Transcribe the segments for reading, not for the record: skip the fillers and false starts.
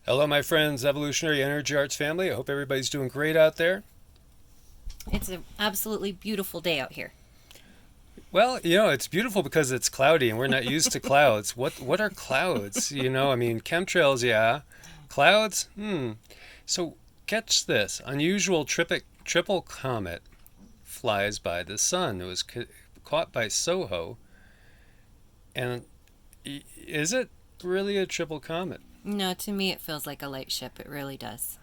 Hello, my friends, Evolutionary Energy Arts family. I hope everybody's doing great out there. It's an absolutely beautiful day out here. Well, it's beautiful because it's cloudy and we're not used to clouds. What are clouds? I mean, chemtrails, yeah. Clouds? So, catch this. Unusual triple comet flies by the sun. It was caught by Soho. And is it really a triple comet? No, to me it feels like a light ship. It really does.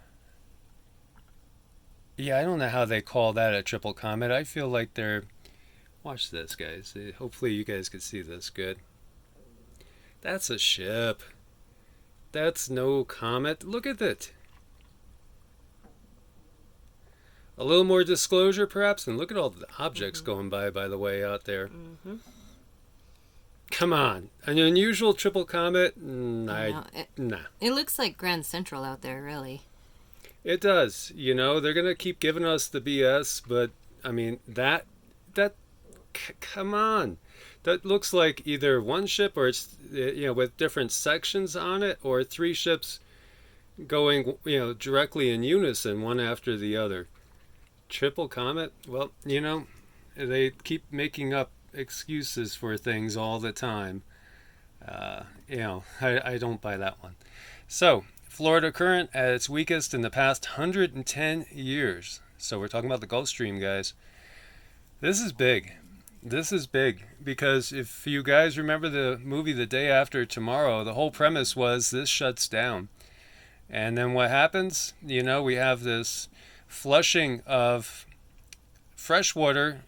Yeah, I don't know how they call that a triple comet. I feel like they're. Watch this, guys. Hopefully, you guys can see this good. That's a ship. That's no comet. Look at it. A little more disclosure, perhaps, and look at all the objects Mm-hmm. going by the way, out there. Mm-hmm. Come on. An unusual triple comet? I know. Nah. It looks like Grand Central out there, really. It does. They're going to keep giving us the BS, but, I mean, that, come on. That looks like either one ship or it's, with different sections on it, or three ships going, directly in unison, one after the other. Triple comet? Well, they keep making up excuses for things all the time. I don't buy that one. So, Florida current at its weakest in the past 110 years. So, we're talking about the Gulf Stream, guys. This is big. This is big because if you guys remember the movie The Day After Tomorrow, the whole premise was this shuts down. And then what happens? We have this flushing of fresh water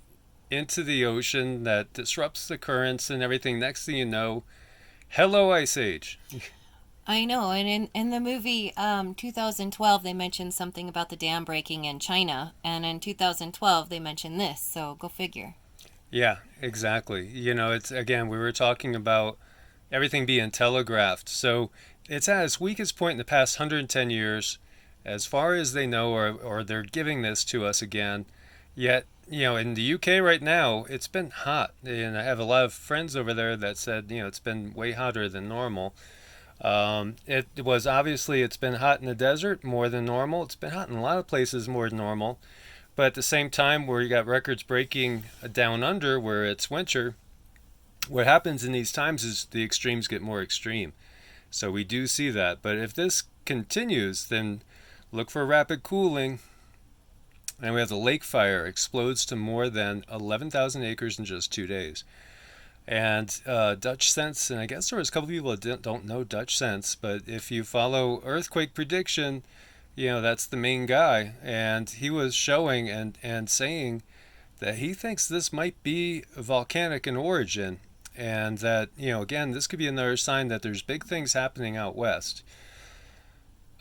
into the ocean that disrupts the currents and everything. Next thing you know, hello, Ice Age. I know, and in the movie 2012, they mentioned something about the dam breaking in China, and in 2012, they mentioned this, so go figure. Yeah, exactly. It's again, we were talking about everything being telegraphed. So it's at its weakest point in the past 110 years, as far as they know, or they're giving this to us again. Yet, in the UK right now, it's been hot. And I have a lot of friends over there that said, it's been way hotter than normal. It was obviously, it's been hot in the desert more than normal. It's been hot in a lot of places more than normal. But at the same time, where you got records breaking down under where it's winter, what happens in these times is the extremes get more extreme. So we do see that. But if this continues, then look for rapid cooling. And we have the lake fire explodes to more than 11,000 acres in just 2 days. And Dutch Sense, and I guess there was a couple people that don't know Dutch Sense, but if you follow earthquake prediction, that's the main guy. And he was showing and saying that he thinks this might be volcanic in origin. And that, again, this could be another sign that there's big things happening out west.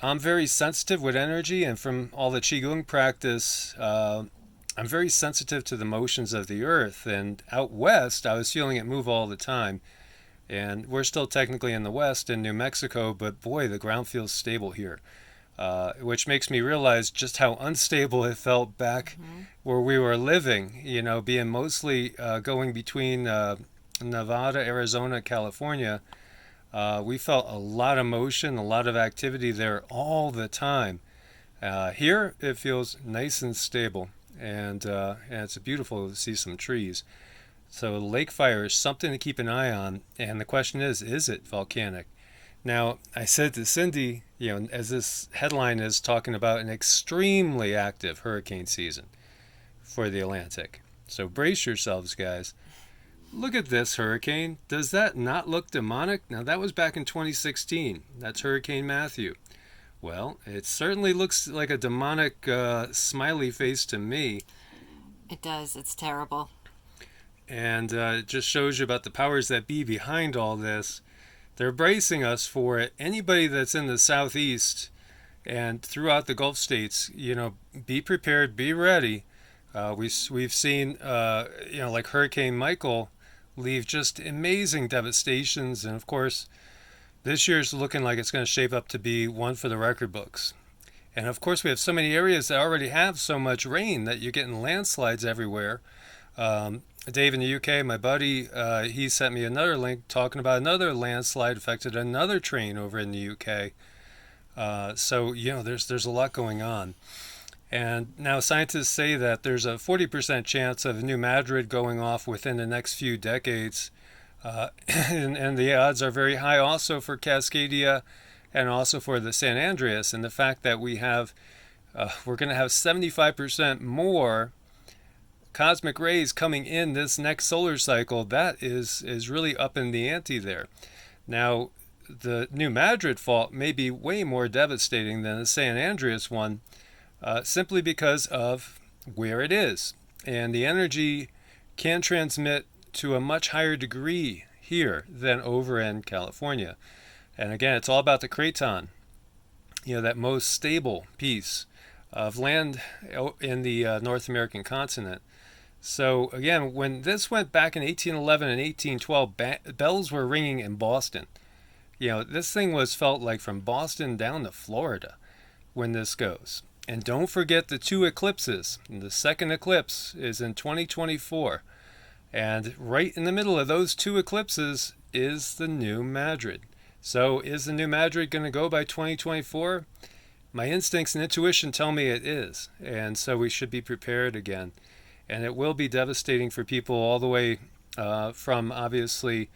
I'm very sensitive with energy, and from all the QiGong practice, I'm very sensitive to the motions of the earth. And out west, I was feeling it move all the time. And we're still technically in the west in New Mexico, but boy, the ground feels stable here. Which makes me realize just how unstable it felt back Mm-hmm. where we were living, being mostly going between Nevada, Arizona, California. We felt a lot of motion, a lot of activity there all the time. Here, it feels nice and stable, and it's beautiful to see some trees. So, lake fire is something to keep an eye on, and the question is it volcanic? Now, I said to Cindy, as this headline is talking about an extremely active hurricane season for the Atlantic. So brace yourselves, guys. Look at this hurricane. Does that not look demonic? Now, that was back in 2016. That's Hurricane Matthew. Well, it certainly looks like a demonic smiley face to me. It does. It's terrible. And it just shows you about the powers that be behind all this. They're bracing us for it. Anybody that's in the southeast and throughout the Gulf states, be prepared, be ready. We've seen, like Hurricane Michael leave just amazing devastations. And of course, this year's looking like it's going to shape up to be one for the record books. And of course, we have so many areas that already have so much rain that you're getting landslides everywhere. Dave in the UK, my buddy, he sent me another link talking about another landslide affected another train over in the UK. So there's a lot going on. And now scientists say that there's a 40% chance of New Madrid going off within the next few decades. And the odds are very high also for Cascadia and also for the San Andreas. And the fact that we're going to have 75% more cosmic rays coming in this next solar cycle, that is really up in the ante there. Now, the New Madrid fault may be way more devastating than the San Andreas one, simply because of where it is. And the energy can transmit to a much higher degree here than over in California. And again, it's all about the craton, that most stable piece of land in the North American continent. So again, when this went back in 1811 and 1812, bells were ringing in Boston. This thing was felt like from Boston down to Florida when this goes. And don't forget the two eclipses. The second eclipse is in 2024. And right in the middle of those two eclipses is the New Madrid. So is the New Madrid going to go by 2024? My instincts and intuition tell me it is. And so we should be prepared again. And it will be devastating for people all the way from obviously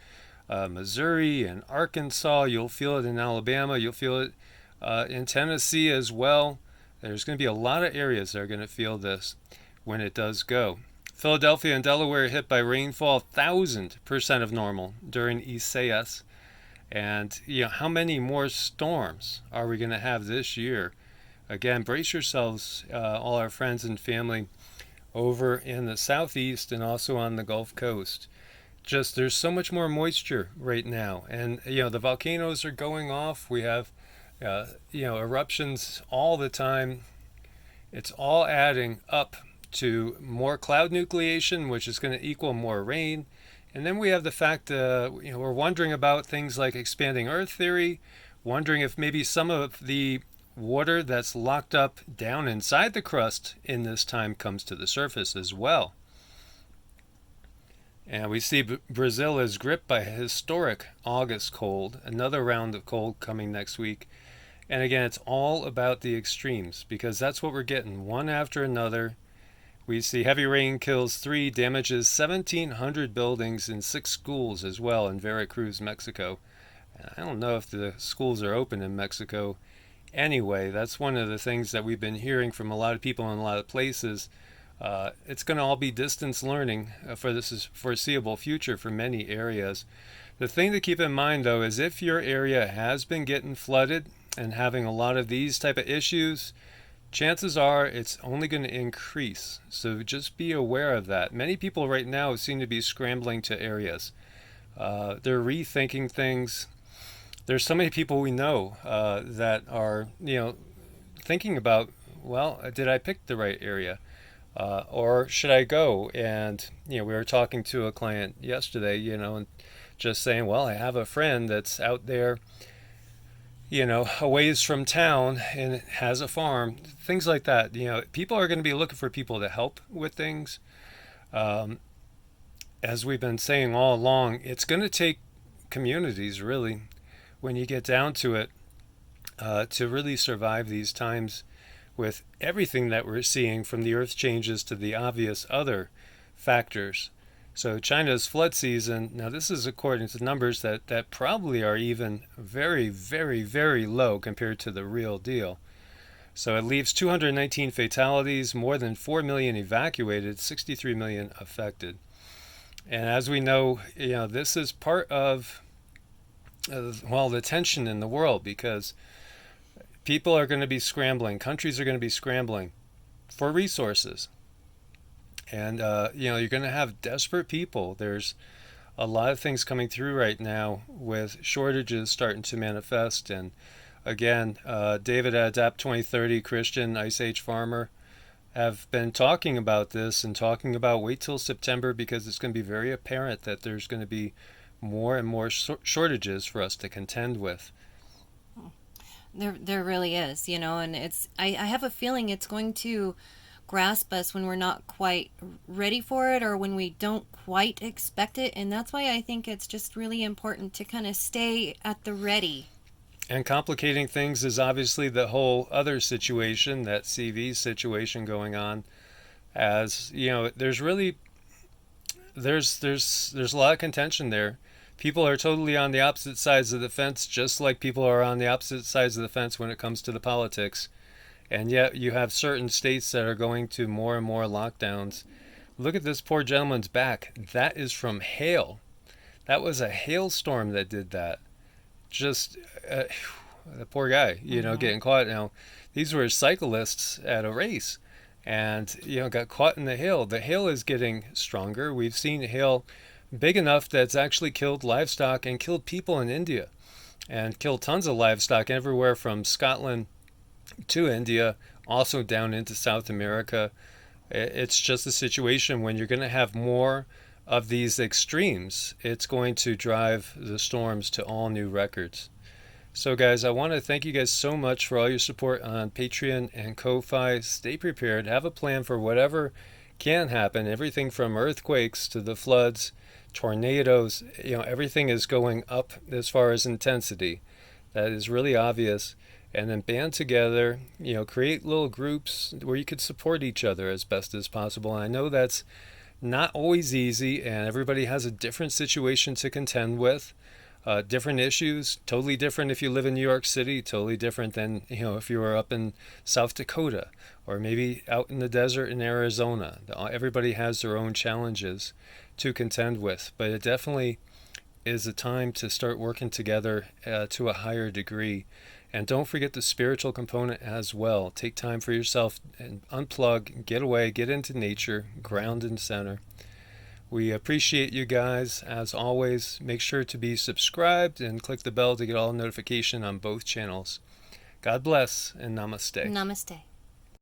Missouri and Arkansas. You'll feel it in Alabama. You'll feel it in Tennessee as well. There's going to be a lot of areas that are going to feel this when it does go. Philadelphia and Delaware hit by rainfall 1,000% of normal during Isaias. And how many more storms are we going to have this year? Again, brace yourselves, all our friends and family over in the southeast and also on the Gulf Coast. Just there's so much more moisture right now, and the volcanoes are going off. We have eruptions all the time. It's all adding up to more cloud nucleation, which is going to equal more rain. And then we have the fact, we're wondering about things like expanding Earth theory, wondering if maybe some of the water that's locked up down inside the crust in this time comes to the surface as well. And we see Brazil is gripped by a historic August cold, another round of cold coming next week. And again, it's all about the extremes because that's what we're getting, one after another. We see heavy rain kills 3, damages 1,700 buildings and 6 schools as well in Veracruz, Mexico. I don't know if the schools are open in Mexico. Anyway, that's one of the things that we've been hearing from a lot of people in a lot of places. It's going to all be distance learning for this foreseeable future for many areas. The thing to keep in mind, though, is if your area has been getting flooded and having a lot of these type of issues, chances are it's only going to increase. So just be aware of that. Many people right now seem to be scrambling to areas. They're rethinking things. There's so many people we know that are, thinking about, well, did I pick the right area? Or should I go? And, we were talking to a client yesterday, and just saying, well, I have a friend that's out there, a ways from town and has a farm, things like that. People are going to be looking for people to help with things. As we've been saying all along, it's going to take communities, really, when you get down to it, to really survive these times with everything that we're seeing from the earth changes to the obvious other factors. So China's flood season, now this is according to numbers that probably are even very, very, very low compared to the real deal. So it leaves 219 fatalities, more than 4 million evacuated, 63 million affected. And as we know, this is part of, the tension in the world because people are going to be scrambling, countries are going to be scrambling for resources. And, you're going to have desperate people. There's a lot of things coming through right now with shortages starting to manifest. And again, David at Adapt 2030, Christian, Ice Age Farmer, have been talking about this and talking about wait till September because it's going to be very apparent that there's going to be more and more shortages for us to contend with. There really is, and I have a feeling it's going to grasp us when we're not quite ready for it or when we don't quite expect it. And that's why I think it's just really important to kind of stay at the ready. And complicating things is obviously the whole other situation, that CV situation going on. As you know, there's a lot of contention there. People are totally on the opposite sides of the fence, just like people are on the opposite sides of the fence when it comes to the politics. And yet you have certain states that are going to more and more lockdowns. Look at this poor gentleman's back. That is from hail. That was a hailstorm that did that. Just the poor guy, Mm-hmm. getting caught. Now, these were cyclists at a race, and got caught in the hail. The hail is getting stronger. We've seen hail big enough that's actually killed livestock and killed people in India, and killed tons of livestock everywhere from Scotland to India, also down into South America. It's just a situation when you're going to have more of these extremes, it's going to drive the storms to all new records. So, guys, I want to thank you guys so much for all your support on Patreon and Ko-Fi. Stay prepared. Have a plan for whatever can happen. Everything from earthquakes to the floods, tornadoes. Everything is going up as far as intensity. That is really obvious. And then band together. Create little groups where you could support each other as best as possible. And I know that's not always easy, and everybody has a different situation to contend with. Different issues, totally different if you live in New York City, totally different than if you were up in South Dakota or maybe out in the desert in Arizona. Everybody has their own challenges to contend with, but it definitely is a time to start working together to a higher degree. And don't forget the spiritual component as well. Take time for yourself and unplug, get away, get into nature, ground and center. We appreciate you guys. As always, make sure to be subscribed and click the bell to get all notification on both channels. God bless and namaste. Namaste.